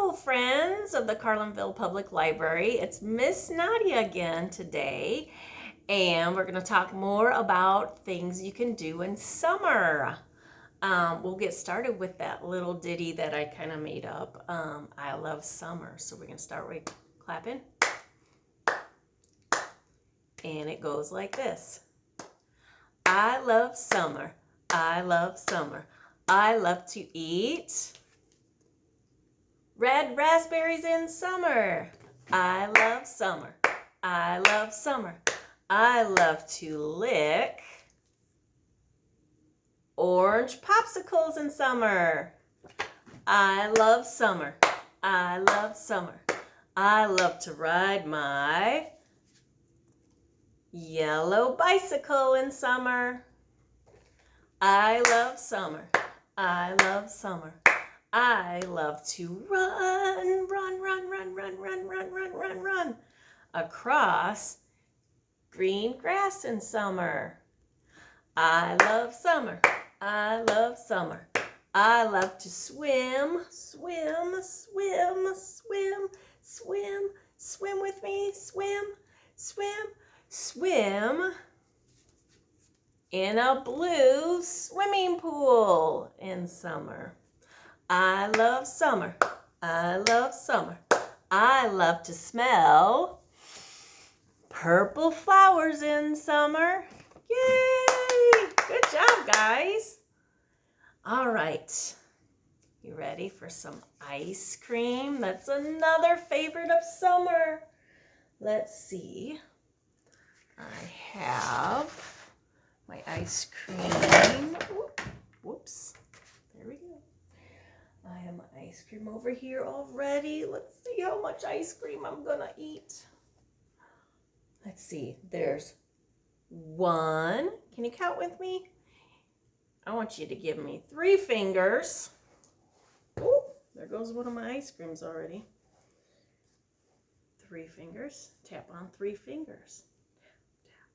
Hello, friends of the Carlinville Public Library. It's Miss Nadia again today, and we're going to talk more about things you can do in summer. We'll get started with that little ditty that I kind of made up. I love summer. So we're going to start with clapping. And it goes like this. I love summer. I love summer. I love to eat red raspberries in summer. I love summer. I love summer. I love to lick orange popsicles in summer. I love summer. I love summer. I love to ride my yellow bicycle in summer. I love summer. I love summer. I love to run across green grass in summer. I love summer. I love summer. I love to swim with me, swim in a blue swimming pool in summer. I love summer. I love summer. I love to smell purple flowers in summer. Yay! Good job, guys. All right. You ready for some ice cream? That's another favorite of summer. Let's see. I have my ice cream. Whoops. There we go. I have my ice cream over here already. Let's see how much ice cream I'm gonna eat. Let's see. There's one. Can you count with me? I want you to give me 3 fingers. Oh, there goes one of my ice creams already. 3 fingers. Tap on 3 fingers. Tap.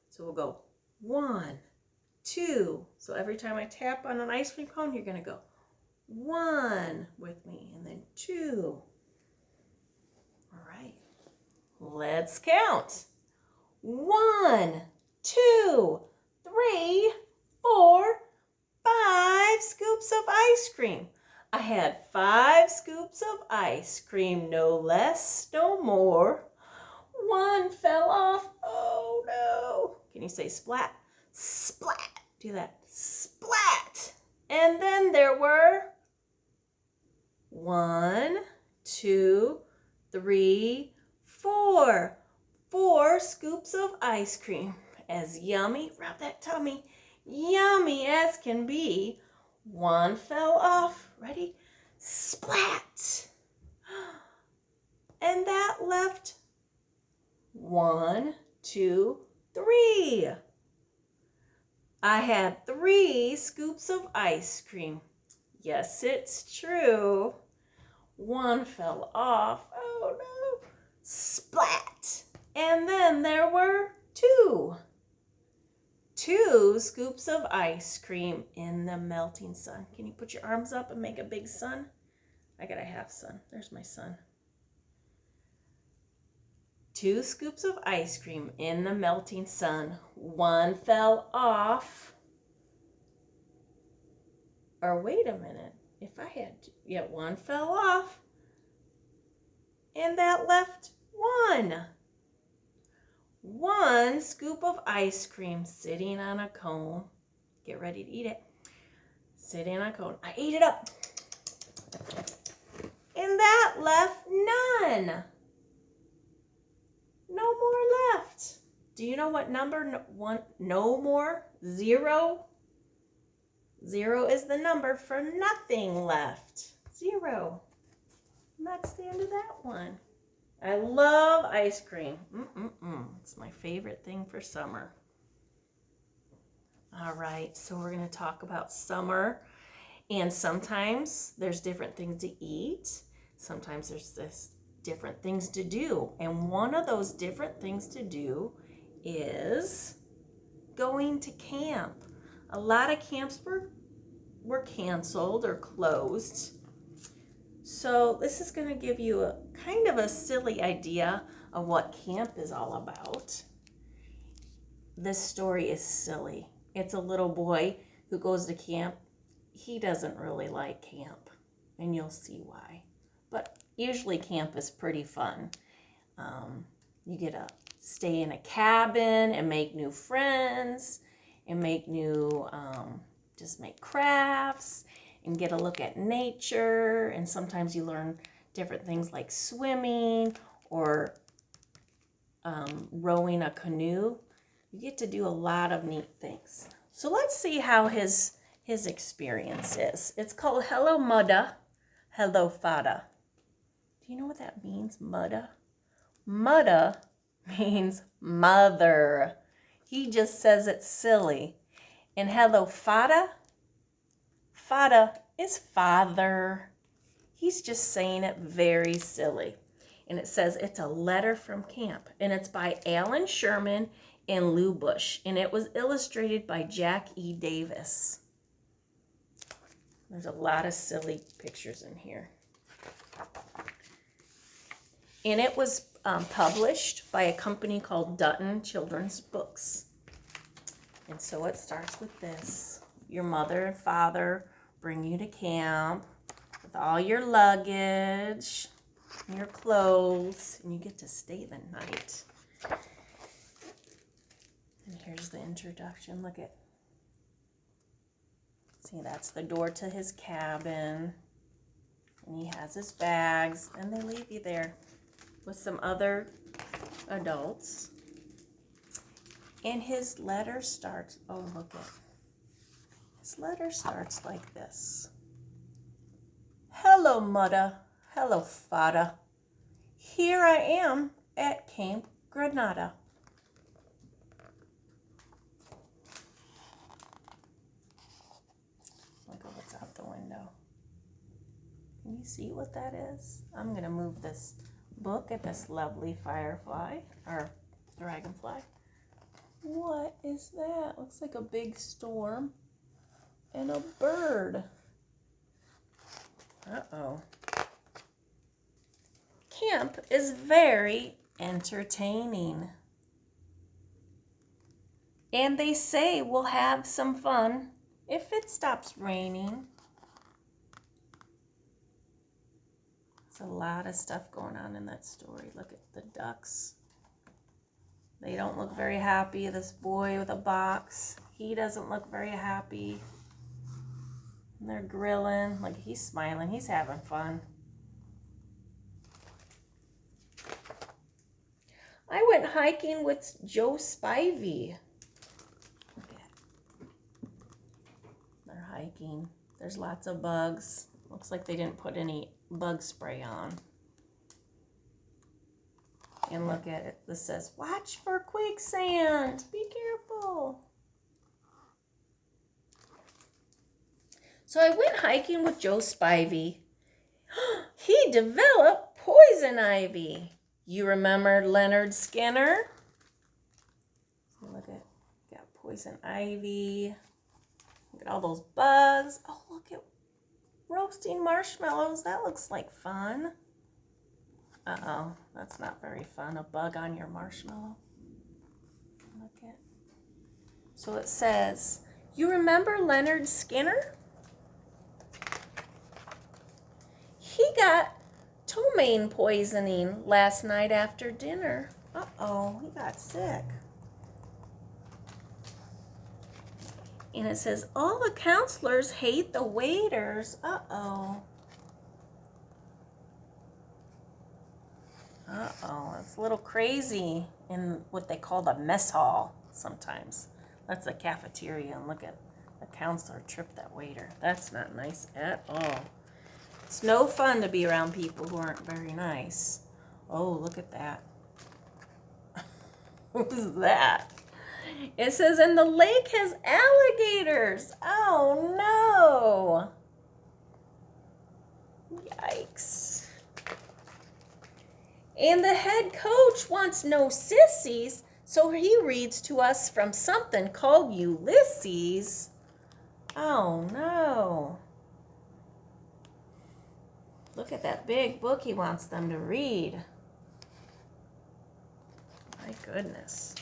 So we'll go 1, 2. So every time I tap on an ice cream cone, you're going to go 1 with me, and then 2. All right. Let's count. 1, 2, 3, 4, 5 scoops of ice cream. I had 5 scoops of ice cream, no less, no more. 1 fell off. Oh no. Can you say splat? Splat. Do that. Splat. And then there were 1, 2, 3, 4. 4 scoops of ice cream. As yummy, rub that tummy, yummy as can be. 1 fell off. Ready? Splat. And that left 1, 2, 3. I had 3 scoops of ice cream. Yes, it's true. 1 fell off. Oh no. Splat. And then there were 2 scoops of ice cream in the melting sun. Can you put your arms up and make a big sun? I got a half sun. There's my sun. 2 scoops of ice cream in the melting sun. 1 fell off. Or wait a minute. If I had to, 1 fell off. And that left 1. 1 scoop of ice cream sitting on a cone. Get ready to eat it. Sitting on a cone. I ate it up. And that left none. No more left. Do you know what number no more? 0? 0 is the number for nothing left. 0. And that's the end of that one. I love ice cream. It's my favorite thing for summer. All right, so we're going to talk about summer. And sometimes there's different things to eat. Sometimes there's different things to do. And one of those different things to do is going to camp. A lot of camps were canceled or closed. So this is going to give you a kind of a silly idea of what camp is all about. This story is silly. It's a little boy who goes to camp. He doesn't really like camp, and you'll see why. But usually camp is pretty fun. You get to stay in a cabin and make new friends and make new, just make crafts and get a look at nature. And sometimes you learn different things like swimming or rowing a canoe. You get to do a lot of neat things. So let's see how his experience is. It's called HELLO MUDDAH, HELLO FADDAH. Do you know what that means, MUDDAH? MUDDAH means mother. He just says it's silly. And HELLO FADDAH, FADDAH is father. He's just saying it very silly. And it says it's a letter from camp. And it's by Allan, Sherman, and Busch. And it was illustrated by Jack E. Davis. There's a lot of silly pictures in here. And it was published by a company called Dutton Children's Books. And so it starts with this. Your mother and father bring you to camp with all your luggage, and your clothes, and you get to stay the night. And here's the introduction. Look at, see, that's the door to his cabin. And he has his bags, and they leave you there with some other adults. And his letter starts, oh, look at, his letter starts like this. Hello, Muddah. Hello, Faddah. Here I am at Camp Granada. Look at what's out the window. Can you see what that is? I'm going to move this book at this lovely firefly, or dragonfly. What is that? Looks like a big storm and a bird. Uh-oh. Camp is very entertaining. And they say we'll have some fun if it stops raining. There's a lot of stuff going on in that story. Look at the ducks. They don't look very happy. This boy with a box, he doesn't look very happy. And they're grilling. Like, he's smiling. He's having fun. I went hiking with Joe Spivey. Look at, they're hiking. There's lots of bugs. Looks like they didn't put any bug spray on. And look at it. This says, watch for quicksand. Be careful. So I went hiking with Joe Spivey. He developed poison ivy. You remember Leonard Skinner? So look at, got poison ivy. Look at all those bugs. Oh, look at roasting marshmallows. That looks like fun. Uh-oh, that's not very fun. A bug on your marshmallow. Look at. So it says, you remember Leonard Skinner? He got ptomaine poisoning last night after dinner. Uh-oh, he got sick. And it says, all the counselors hate the waiters. Uh-oh. Uh-oh, it's a little crazy in what they call the mess hall sometimes. That's the cafeteria, and look at the counselor tripped that waiter. That's not nice at all. It's no fun to be around people who aren't very nice. Oh, look at that. What is that? It says, and the lake has alligators. Oh, no. Yikes. And the head coach wants no sissies, so he reads to us from something called Ulysses. Oh, no. Look at that big book he wants them to read. My goodness.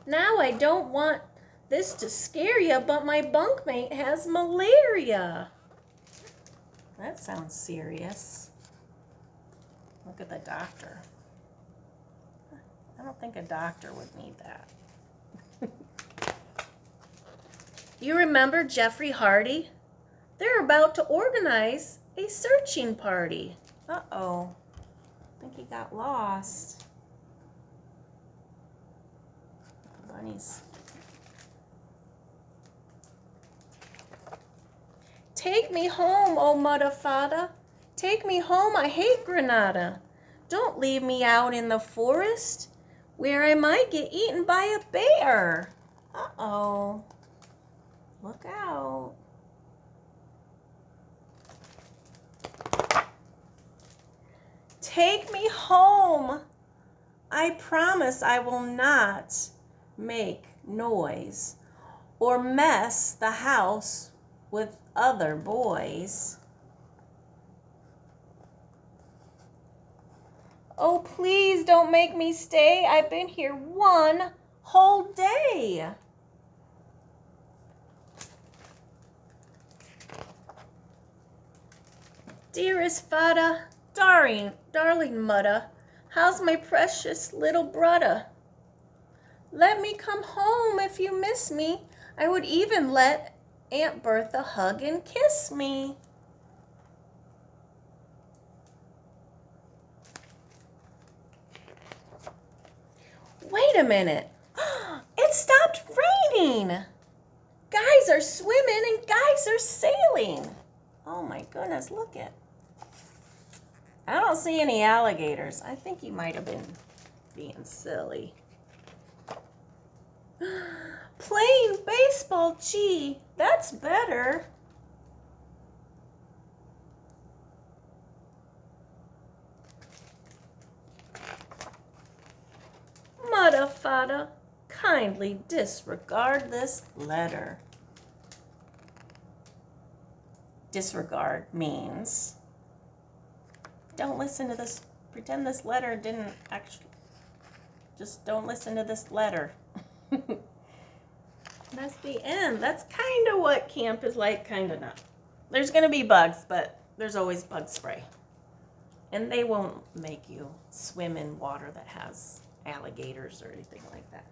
Now I don't want this to scare you, but my bunkmate has malaria. That sounds serious. Look at the doctor. I don't think a doctor would need that. You remember Jeffrey Hardy? They're about to organize a searching party. Uh-oh. I think he got lost. The bunnies. Take me home, oh muddah faddah. Take me home, I hate Granada. Don't leave me out in the forest where I might get eaten by a bear. Uh-oh. Look out. Take me home. I promise I will not make noise or mess the house with other boys. Oh, please don't make me stay. I've been here one whole day. Dearest Faddah, darling muddah, how's my precious little bruddah? Let me come home if you miss me. I would even let Aunt Bertha hug and kiss me. Wait a minute. It stopped raining. Guys are swimming and guys are sailing. Oh my goodness, look at. I don't see any alligators. I think he might have been being silly. Playing baseball, gee, that's better. Muddah faddah, kindly disregard this letter. Disregard means don't listen to this, pretend this letter didn't actually, just don't listen to this letter. That's the end. That's kind of what camp is like, kind of not. There's going to be bugs, but there's always bug spray. And they won't make you swim in water that has alligators or anything like that.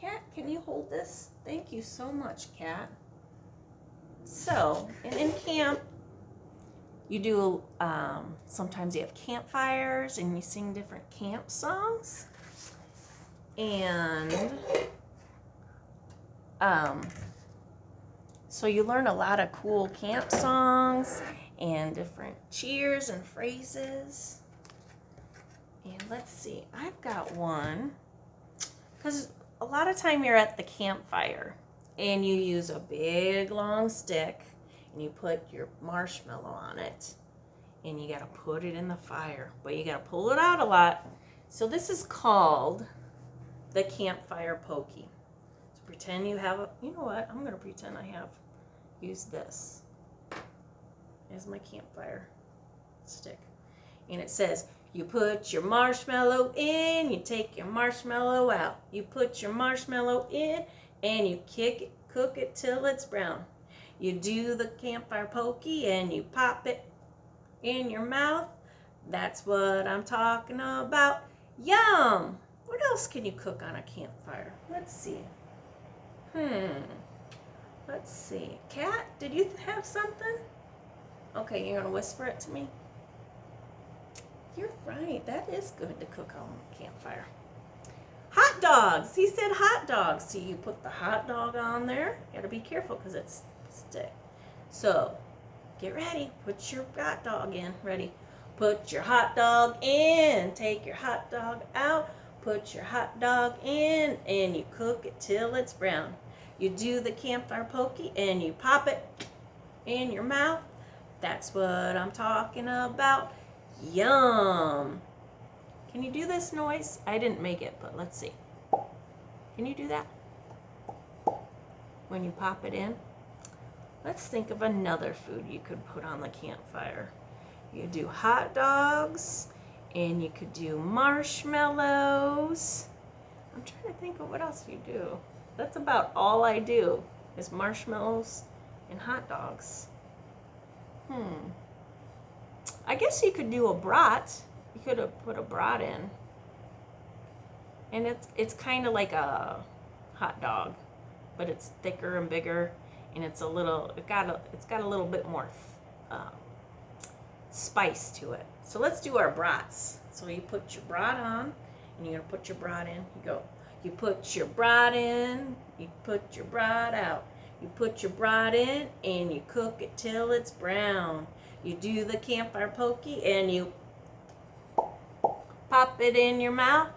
Cat, can you hold this? Thank you so much, Cat. So, and in camp, you do, sometimes you have campfires and you sing different camp songs. And so you learn a lot of cool camp songs and different cheers and phrases. And let's see, I've got one, because a lot of time you're at the campfire and you use a big long stick and you put your marshmallow on it and you got to put it in the fire, but you got to pull it out a lot. So this is called the campfire pokey. So pretend you have a, you know what, I'm going to pretend I have used this as my campfire stick. And it says, you put your marshmallow in, you take your marshmallow out. You put your marshmallow in and you cook it till it's brown. You do the campfire pokey and you pop it in your mouth. That's what I'm talking about. Yum! What else can you cook on a campfire? Let's see. Let's see. Cat, did you have something? Okay, you're gonna whisper it to me? You're right, that is good to cook on a campfire. Hot dogs, he said hot dogs. So you put the hot dog on there. You gotta be careful because it's stick. So, get ready, put your hot dog in, ready. Put your hot dog in, take your hot dog out, put your hot dog in, and you cook it till it's brown. You do the campfire pokey and you pop it in your mouth. That's what I'm talking about. Yum. Can you do this noise? I didn't make it, but let's see. Can you do that? When you pop it in? Let's think of another food you could put on the campfire. You could do hot dogs, and you could do marshmallows. I'm trying to think of what else you do. That's about all I do is marshmallows and hot dogs. I guess you could do a brat. You could have put a brat in. And it's kind of like a hot dog, but it's thicker and bigger, and it's got a little bit more spice to it. So let's do our brats. So you put your brat on, and you're gonna put your brat in. You go. You put your brat in. You put your brat out. You put your brat in, and you cook it till it's brown. You do the campfire pokey, and you pop it in your mouth.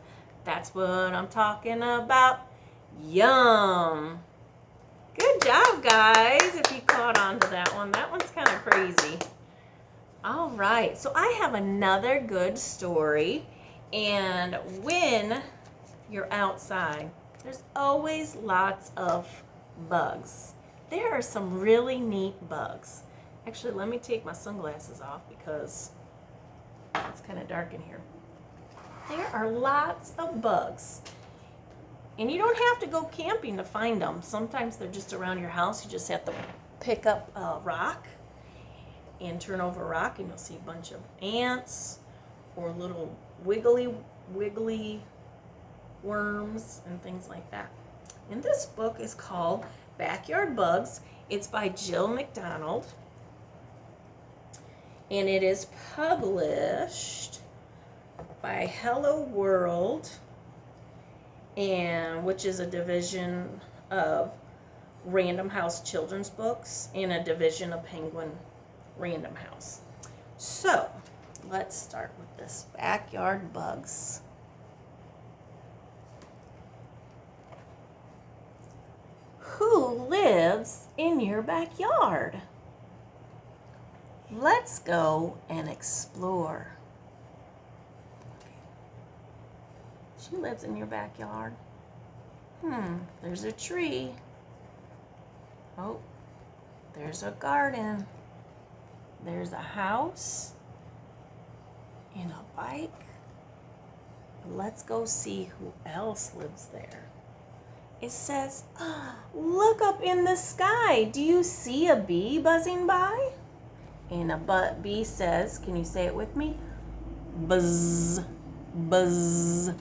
That's what I'm talking about. Yum. Good job, guys, if you caught on to that one. That one's kind of crazy. All right, so I have another good story. And when you're outside, there's always lots of bugs. There are some really neat bugs. Actually, let me take my sunglasses off because it's kind of dark in here. There are lots of bugs. And you don't have to go camping to find them. Sometimes they're just around your house. You just have to pick up a rock and turn over a rock, and you'll see a bunch of ants or little wiggly worms and things like that. And this book is called Backyard Bugs. It's by Jill McDonald. And it is published by Hello World, and which is a division of Random House Children's Books and a division of Penguin Random House. So let's start with this Backyard Bugs. Who lives in your backyard? Let's go and explore. She lives in your backyard. There's a tree. Oh, there's a garden. There's a house and a bike. Let's go see who else lives there. It says, look up in the sky. Do you see a bee buzzing by? And a bee says, can you say it with me? Buzz, buzz,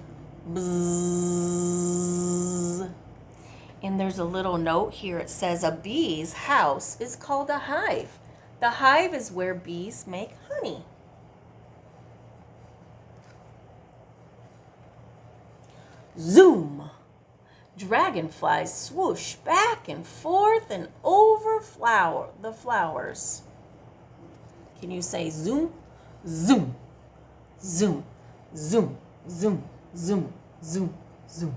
buzz. And there's a little note here. It says a bee's house is called a hive. The hive is where bees make honey. Zoom. Dragonflies swoosh back and forth and over the flowers. Can you say zoom? Zoom, zoom, zoom, zoom, zoom, zoom, zoom.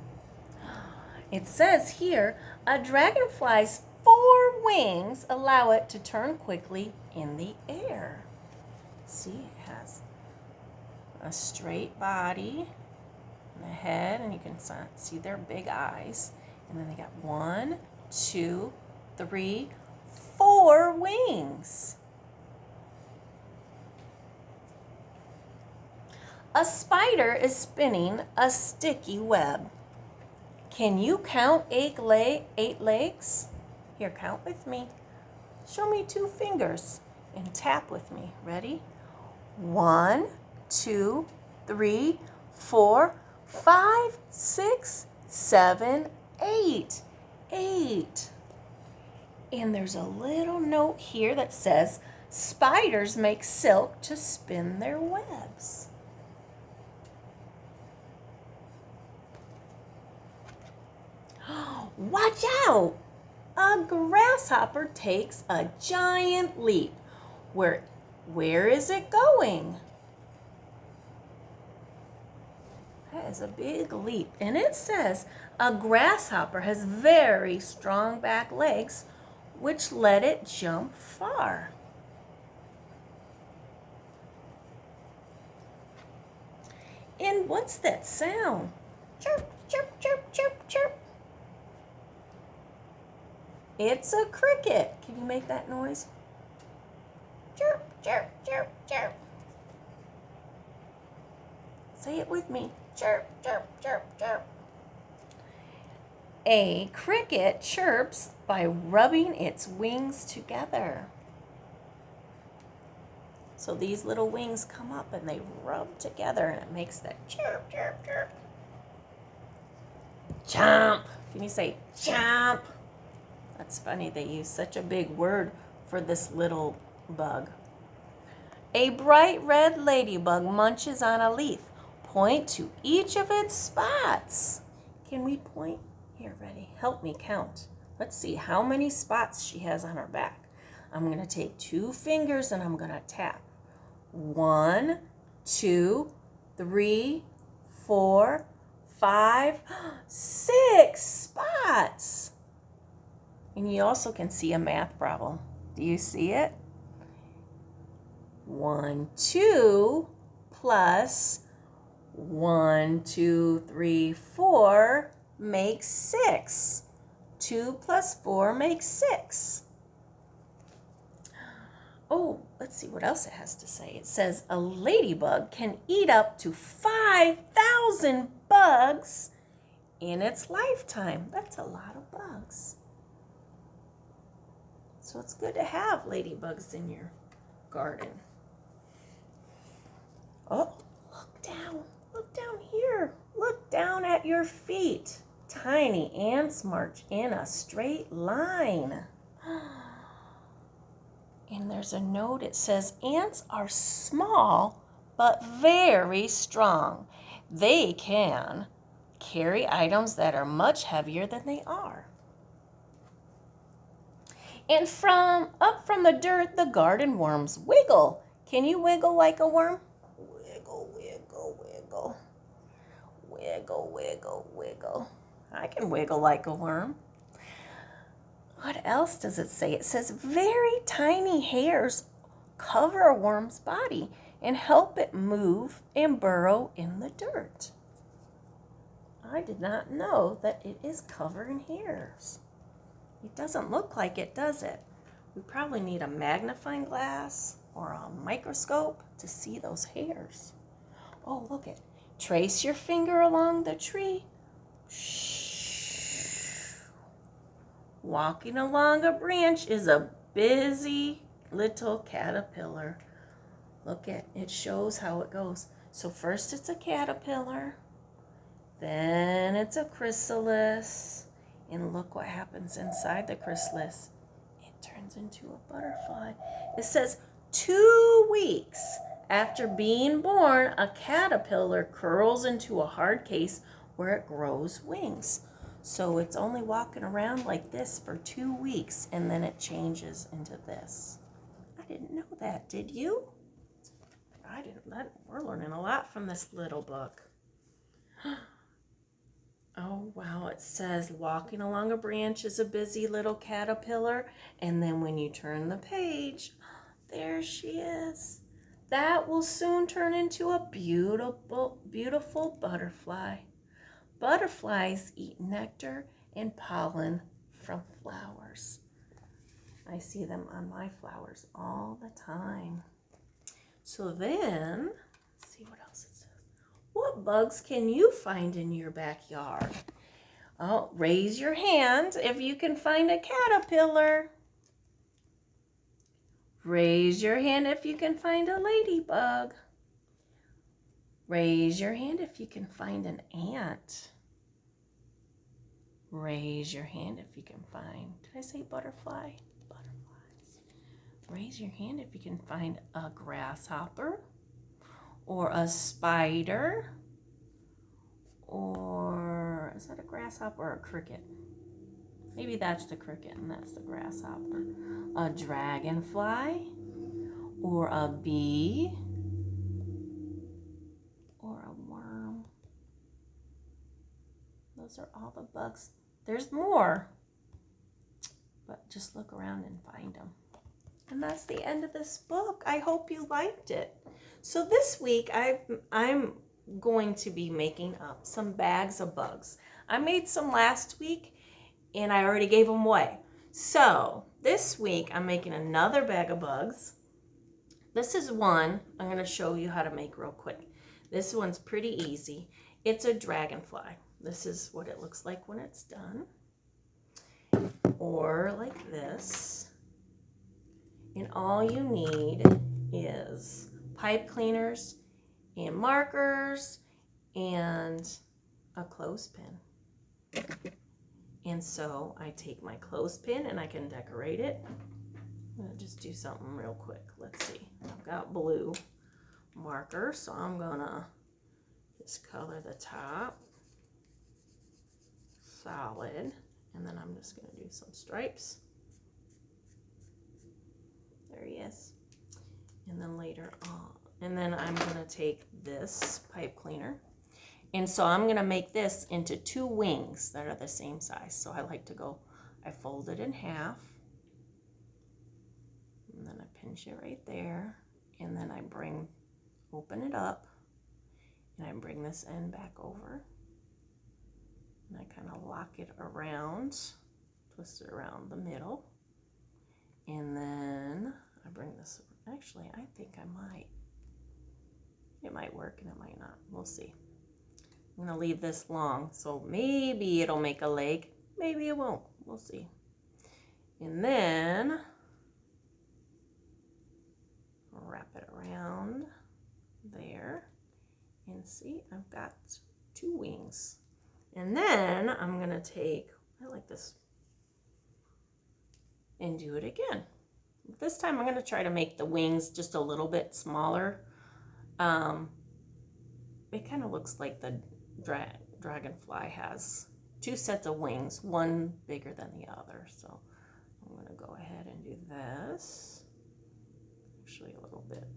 It says here, a dragonfly's 4 wings allow it to turn quickly in the air. See, it has a straight body and a head, and you can see their big eyes. And then they got 1, 2, 3, 4 wings. A spider is spinning a sticky web. Can you count 8 legs? Here, count with me. Show me 2 fingers and tap with me. Ready? 1, 2, 3, 4, 5, 6, 7, 8. 8. And there's a little note here that says, spiders make silk to spin their webs. Watch out! A grasshopper takes a giant leap. Where is it going? That is a big leap. And it says a grasshopper has very strong back legs, which let it jump far. And what's that sound? Chirp, chirp, chirp, chirp, chirp. It's a cricket. Can you make that noise? Chirp, chirp, chirp, chirp. Say it with me. Chirp, chirp, chirp, chirp. A cricket chirps by rubbing its wings together. So these little wings come up and they rub together and it makes that chirp, chirp, chirp. Chomp. Can you say chomp? That's funny. They use such a big word for this little bug. A bright red ladybug munches on a leaf. Point to each of its spots. Can we point? Here, ready? Help me count. Let's see how many spots she has on her back. I'm going to take 2 fingers and I'm going to tap. 1, 2, 3, 4, 5, 6 spots. And you also can see a math problem. Do you see it? 1, 2 plus 1, 2, 3, 4 makes 6. 2 plus 4 makes 6. Oh, let's see what else it has to say. It says a ladybug can eat up to 5,000 bugs in its lifetime. That's a lot of bugs. So it's good to have ladybugs in your garden. Oh, look down. Look down here. Look down at your feet. Tiny ants march in a straight line. And there's a note. It says, ants are small but very strong. They can carry items that are much heavier than they are. And up from the dirt, the garden worms wiggle. Can you wiggle like a worm? Wiggle, wiggle, wiggle. Wiggle, wiggle, wiggle. I can wiggle like a worm. What else does it say? It says very tiny hairs cover a worm's body and help it move and burrow in the dirt. I did not know that it is covered in hairs. It doesn't look like it, does it? We probably need a magnifying glass or a microscope to see those hairs. Oh, look it. Trace your finger along the tree. Shh. Walking along a branch is a busy little caterpillar. Look at it, shows how it goes. So first it's a caterpillar, then it's a chrysalis, and look what happens inside the chrysalis. It turns into a butterfly. It says 2 weeks after being born, a caterpillar curls into a hard case where it grows wings. So it's only walking around like this for 2 weeks, and then it changes into this. I didn't know that, did you? I didn't. We're learning a lot from this little book. Oh, wow. It says walking along a branch is a busy little caterpillar. And then when you turn the page, there she is. That will soon turn into a beautiful, beautiful butterfly. Butterflies eat nectar and pollen from flowers. I see them on my flowers all the time. So then, let's see what else it says. What bugs can you find in your backyard? Oh, raise your hand if you can find a caterpillar. Raise your hand if you can find a ladybug. Raise your hand if you can find an ant. Raise your hand if you can find, did I say butterfly? Butterflies. Raise your hand if you can find a grasshopper or a spider, or is that a grasshopper or a cricket? Maybe that's the cricket and that's the grasshopper. A dragonfly or a bee or a worm. Those are all the bugs. There's more, but just look around and find them. And that's the end of this book. I hope you liked it. So this week I'm going to be making up some bags of bugs. I made some last week and I already gave them away. So this week I'm making another bag of bugs. This is one I'm going to show you how to make real quick. This one's pretty easy. It's a dragonfly. This is what it looks like when it's done. Or like this. And all you need is pipe cleaners and markers and a clothespin. And so I take my clothespin and I can decorate it. I'm gonna just do something real quick. Let's see. I've got blue marker, so I'm gonna just color the top solid, and then I'm just gonna do some stripes. There he is. And then later on, and then I'm gonna take this pipe cleaner, and so I'm gonna make this into 2 wings that are the same size. So I like to go, I fold it in half, and then I pinch it right there, and then I open it up, and I bring this end back over, and I kind of lock it around, twist it around the middle, and then I bring this, actually I think it might work and it might not, we'll see. I'm gonna leave this long, so maybe it'll make a leg, maybe it won't, we'll see. And then wrap it around there, and see, I've got 2 wings. And then I'm gonna take, I like this, and do it again. This time I'm gonna try to make the wings just a little bit smaller. It kind of looks like the dragonfly has 2 sets of wings, one bigger than the other. So I'm gonna go ahead and do this. Actually a little bit.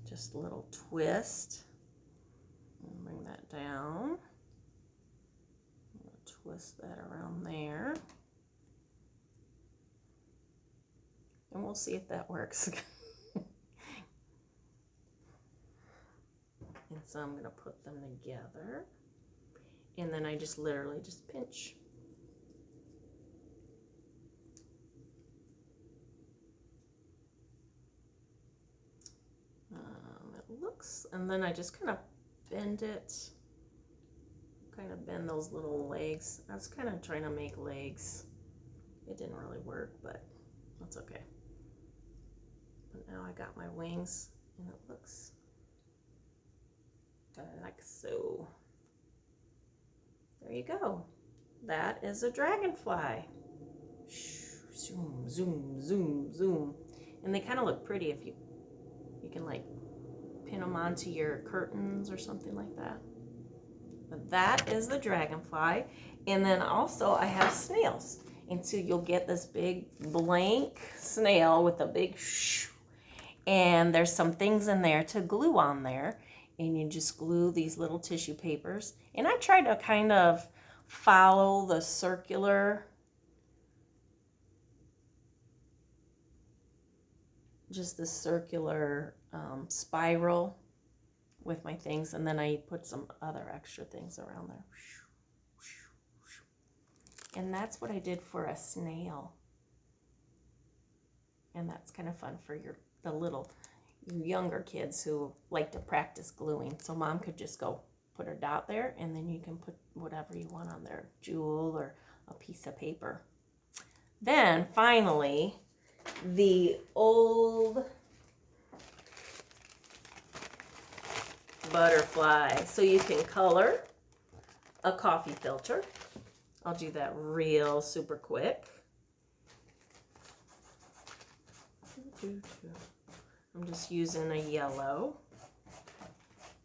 Just a little twist. And bring that down. I'm gonna twist that around there. And we'll see if that works. And so I'm gonna put them together. And then I just literally just pinch. It looks, and then I just kind of bend it, kind of bend those little legs. I was kind of trying to make legs. It didn't really work, but that's okay. But now I got my wings, and it looks like so. There you go. That is a dragonfly. Zoom, zoom, zoom, zoom. And they kind of look pretty if you can like pin them onto your curtains or something like that. But that is the dragonfly. And then also I have snails. And so you'll get this big blank snail with a big shh. And there's some things in there to glue on there. And you just glue these little tissue papers. And I try to kind of follow the circular, just the circular spiral with my things. And then I put some other extra things around there. And that's what I did for a snail. And that's kind of fun for the little younger kids who like to practice gluing. So mom could just go put a dot there, and then you can put whatever you want on there, jewel or a piece of paper. Then finally, the old butterfly. So you can color a coffee filter. I'll do that real super quick. I'm just using a yellow.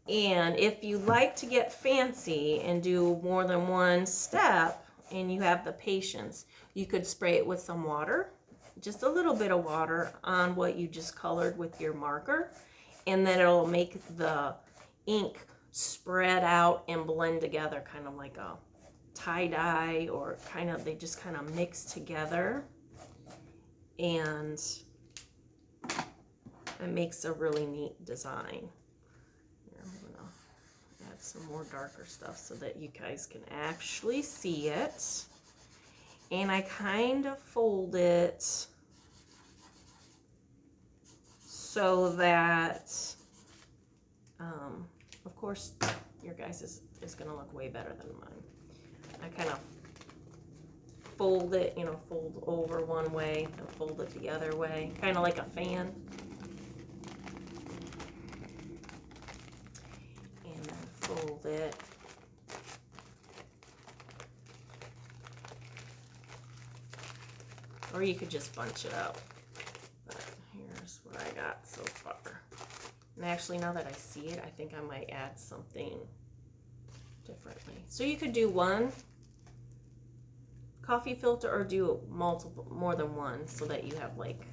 And if you like to get fancy and do more than one step and you have the patience, you could spray it with some water, just a little bit of water on what you just colored with your marker, and then it'll make the ink spread out and blend together, kind of like a tie-dye, or kind of, they just kind of mix together, and it makes a really neat design. Here, I'm gonna add some more darker stuff so that you guys can actually see it. And I kind of fold it so that, of course, your guys is going to look way better than mine. I kind of fold it, you know, fold over one way and fold it the other way, kind of like a fan. And then fold it. Or you could just bunch it up. But here's what I got so far. And actually, now that I see it, I think I might add something differently. So you could do one coffee filter or do more than one, so that you have like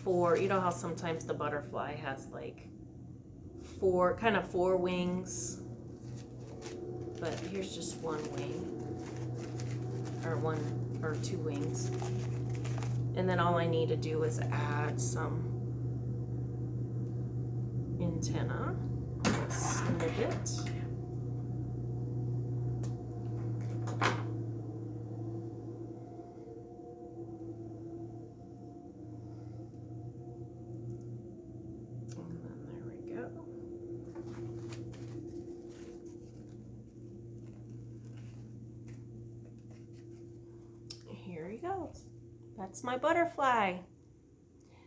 4. You know how sometimes the butterfly has like 4 wings, but here's just 1 wing, or 1 or 2 wings. And then all I need to do is add some antenna, snip it. And then there we go. Here he goes. That's my butterfly.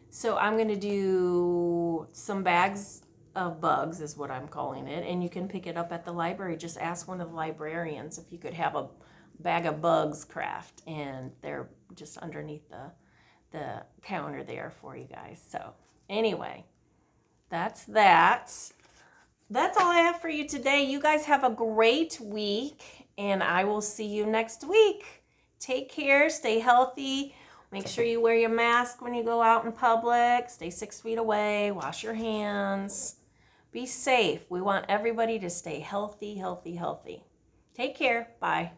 So I'm going to do some bags of bugs is what I'm calling it. And you can pick it up at the library. Just ask one of the librarians if you could have a bag of bugs craft. And they're just underneath the counter there for you guys. So anyway, that's that. That's all I have for you today. You guys have a great week. And I will see you next week. Take care. Stay healthy. Make sure you wear your mask when you go out in public. Stay 6 feet away. Wash your hands. Be safe. We want everybody to stay healthy, healthy, healthy. Take care. Bye.